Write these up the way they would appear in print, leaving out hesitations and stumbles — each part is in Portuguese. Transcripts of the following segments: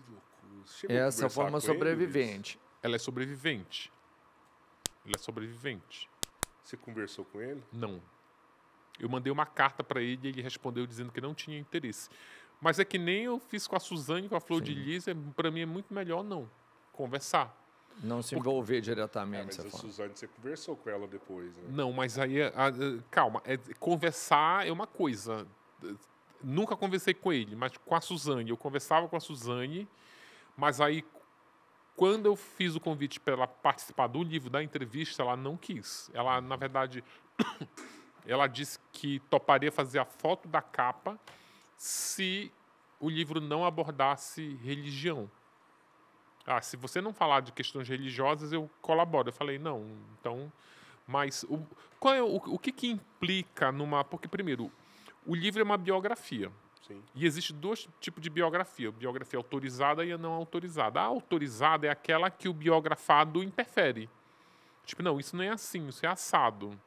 loucura. Chegou a Essa conversar forma com ele, sobrevivente. Ela é sobrevivente. Ela é sobrevivente. Você conversou com ele? Não. Eu mandei uma carta para ele e ele respondeu dizendo que não tinha interesse. Mas é que nem eu fiz com a Suzane, com a Flor de Lis, para mim é muito melhor não conversar. Não se envolver diretamente. Mas dessa a forma. Suzane, você conversou com ela depois, né? Não, mas aí, calma, conversar é uma coisa. Nunca conversei com ele, mas com a Suzane. Eu conversava com a Suzane, mas aí, quando eu fiz o convite para ela participar do livro, da entrevista, ela não quis. Ela, na verdade, ela disse que toparia fazer a foto da capa se o livro não abordasse religião. Se você não falar de questões religiosas, eu colaboro. Eu falei, não, então... Mas qual é o que implica numa... Porque, primeiro, o livro é uma biografia. Sim. E existe dois tipos de biografia. Biografia autorizada e a não autorizada. A autorizada é aquela que o biografado interfere. Tipo, não, isso não é assim, isso é assado.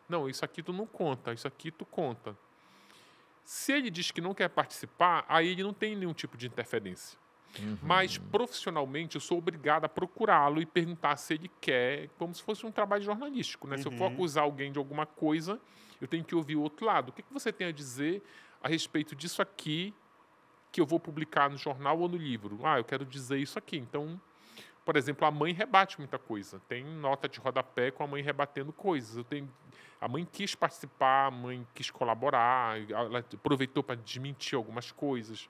Não, isso aqui tu não conta, isso aqui tu conta. Se ele diz que não quer participar, aí ele não tem nenhum tipo de interferência. Mas, profissionalmente, eu sou obrigado a procurá-lo e perguntar se ele quer, como se fosse um trabalho jornalístico, né? Se eu for acusar alguém de alguma coisa, eu tenho que ouvir o outro lado. O que você tem a dizer a respeito disso aqui que eu vou publicar no jornal ou no livro? Eu quero dizer isso aqui. Então, por exemplo, a mãe rebate muita coisa. Tem nota de rodapé com a mãe rebatendo coisas. A mãe quis participar, a mãe quis colaborar, ela aproveitou para desmentir algumas coisas.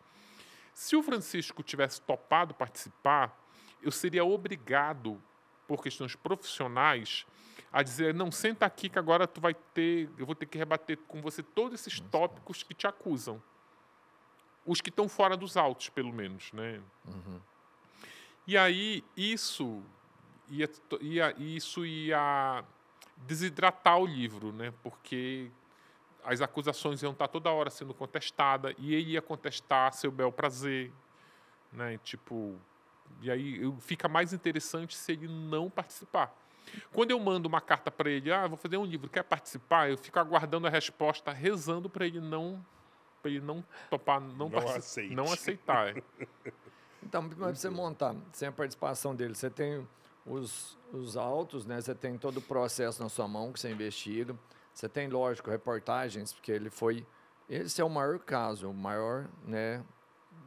Se o Francisco tivesse topado participar, eu seria obrigado, por questões profissionais, a dizer, não, senta aqui que agora eu vou ter que rebater com você todos esses tópicos que te acusam. Os que estão fora dos autos, pelo menos, né? E aí, isso ia desidratar o livro, né? Porque as acusações iam estar toda hora sendo contestadas e ele ia contestar a seu bel prazer, né? Tipo, e aí fica mais interessante se ele não participar. Quando eu mando uma carta para ele, vou fazer um livro, quer participar? Eu fico aguardando a resposta, rezando para ele não topar, não aceitar. Então, para você montar, sem a participação dele, você tem os autos, né? Você tem todo o processo na sua mão que você investiga. Você tem, lógico, reportagens, porque esse é o maior caso, o maior, né,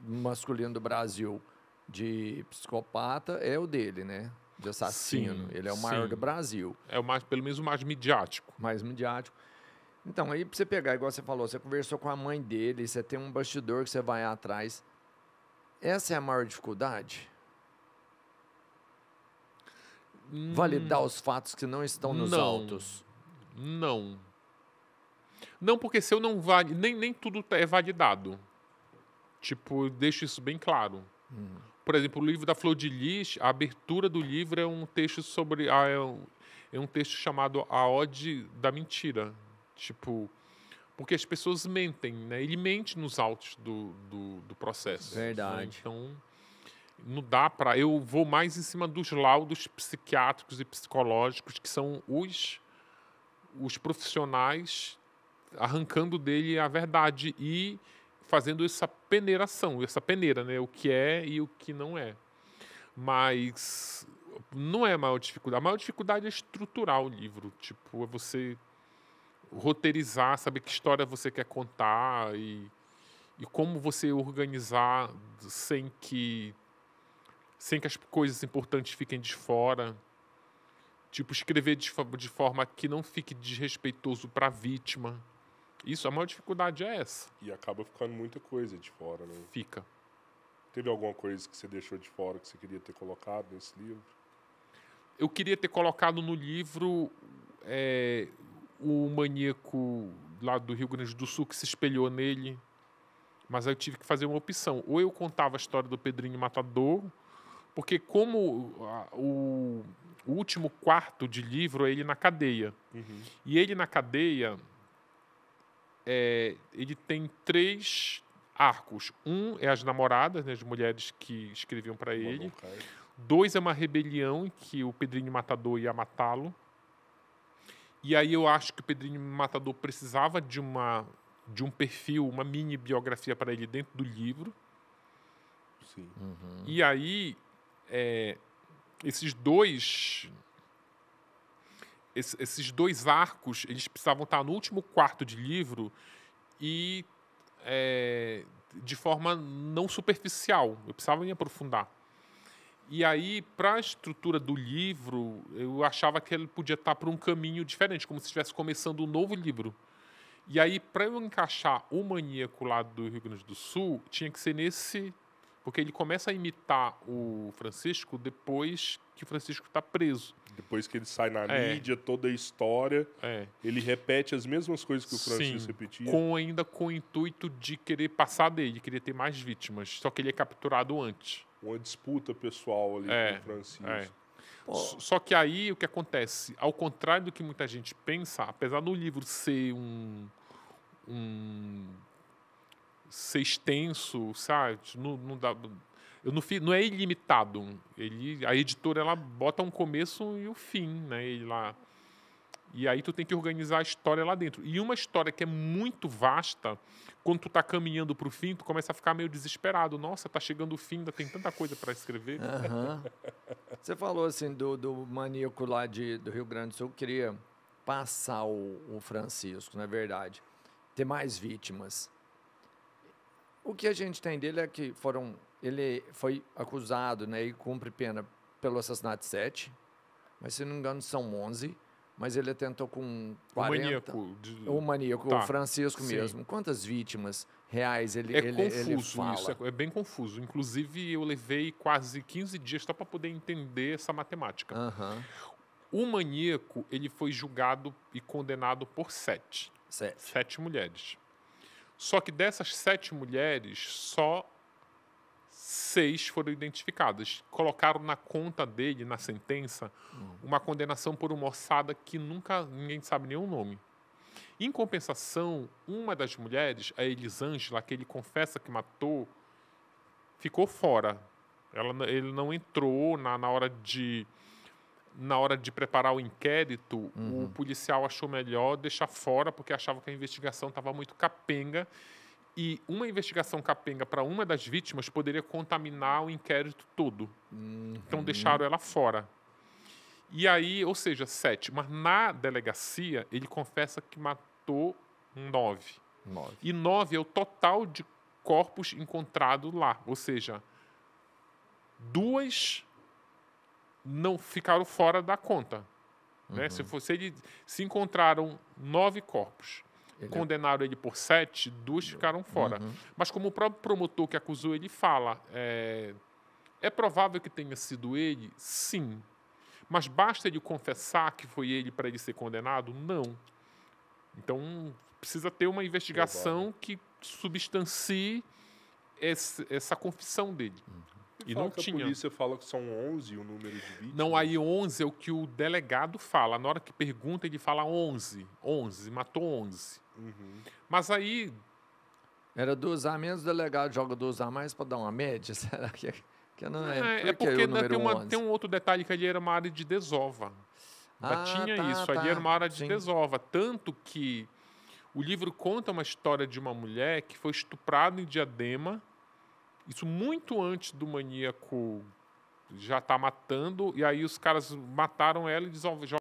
masculino do Brasil de psicopata é o dele, né? De assassino. Ele é o maior do Brasil. É pelo menos o mais midiático. Mais midiático. Então, aí, para você pegar, igual você falou, você conversou com a mãe dele, você tem um bastidor que você vai atrás. Essa é a maior dificuldade? Validar os fatos que não estão nos autos? Não. Não, porque se eu não nem tudo é validado. Tipo, eu deixo isso bem claro. Por exemplo, o livro da Flor de Lis, a abertura do livro é um texto sobre... é um texto chamado A Ode da Mentira. Tipo, porque as pessoas mentem, né? Ele mente nos autos do processo. Verdade. Né? Então, não dá para... Eu vou mais em cima dos laudos psiquiátricos e psicológicos, que são os profissionais arrancando dele a verdade e fazendo essa peneiração, essa peneira, né? O que é e o que não é. Mas não é a maior dificuldade. A maior dificuldade é estruturar o livro. Tipo, é você roteirizar, saber que história você quer contar e como você organizar sem que as coisas importantes fiquem de fora. Tipo, escrever de forma que não fique desrespeitoso para a vítima. A maior dificuldade é essa. E acaba ficando muita coisa de fora, né? Fica. Teve alguma coisa que você deixou de fora que você queria ter colocado nesse livro? Eu queria ter colocado no livro o maníaco lá do Rio Grande do Sul que se espelhou nele. Mas aí eu tive que fazer uma opção. Ou eu contava a história do Pedrinho Matador, porque como o último quarto de livro é ele na cadeia. E ele na cadeia, ele tem 3 arcos. Um é as namoradas, né, as mulheres que escreviam para ele. 2 é uma rebelião em que o Pedrinho Matador ia matá-lo. E aí eu acho que o Pedrinho Matador precisava de um perfil, uma mini biografia para ele dentro do livro. Sim. E aí, esses dois arcos, eles precisavam estar no último quarto de livro e de forma não superficial. Eu precisava me aprofundar. E aí, para a estrutura do livro, eu achava que ele podia estar por um caminho diferente, como se estivesse começando um novo livro. E aí, para eu encaixar o maníaco lá do Rio Grande do Sul, tinha que ser nesse... Porque ele começa a imitar o Francisco depois que o Francisco está preso. Depois que ele sai na mídia, toda a história, ele repete as mesmas coisas que o Francisco repetia. Ainda com o intuito de querer passar dele, querer ter mais vítimas. Só que ele é capturado antes. Uma disputa pessoal ali com o Francisco. Só que aí o que acontece? Ao contrário do que muita gente pensa, apesar do livro ser ser extenso, sabe? Não é ilimitado. A editora ela bota um começo e o fim, né? E aí tu tem que organizar a história lá dentro. E uma história que é muito vasta, quando tu tá caminhando pro fim, tu começa a ficar meio desesperado. Nossa, tá chegando o fim, ainda tem tanta coisa para escrever. Você falou assim do maníaco lá do Rio Grande do Sul, queria passar o Francisco, não é verdade? Ter mais vítimas. O que a gente tem dele é que ele foi acusado, né, e cumpre pena pelo assassinato de 7, mas se não me engano são 11, mas ele tentou com 40. O maníaco, o Francisco mesmo. Quantas vítimas reais ele fala? Isso, é bem confuso. Inclusive, eu levei quase 15 dias só para poder entender essa matemática. O maníaco, ele foi julgado e condenado por 7 mulheres. Só que dessas 7 mulheres, só 6 foram identificadas. Colocaram na conta dele, na sentença, uma condenação por uma moçada que ninguém sabe nem o nome. Em compensação, uma das mulheres, a Elisângela, que ele confessa que matou, ficou fora. Ele não entrou na hora de preparar o inquérito. O policial achou melhor deixar fora, porque achava que a investigação estava muito capenga. E uma investigação capenga para uma das vítimas poderia contaminar o inquérito todo. Então deixaram ela fora. E aí, ou seja, 7. Mas na delegacia, ele confessa que matou 9. E 9 é o total de corpos encontrados lá. Ou seja, 2 não ficaram fora da conta. Né? Se encontraram 9 corpos, condenaram ele por 7, 2 ficaram fora. Mas como o próprio promotor que acusou ele fala, é provável que tenha sido ele? Sim. Mas basta ele confessar que foi ele para ele ser condenado? Não. Então, precisa ter uma investigação que substancie essa confissão dele. E não tinha. A polícia fala que são 11 o número de vítimas. Não, aí 11 é o que o delegado fala. Na hora que pergunta, ele fala 11. 11, matou 11. Mas aí... Era 2 a menos, o delegado joga 2 a mais para dar uma média? Será que não é? Porque tem um outro detalhe, que ali era uma área de desova. Ali era uma área de desova. Tanto que o livro conta uma história de uma mulher que foi estuprada em Diadema. Isso muito antes do maníaco já estar matando. E aí os caras mataram ela e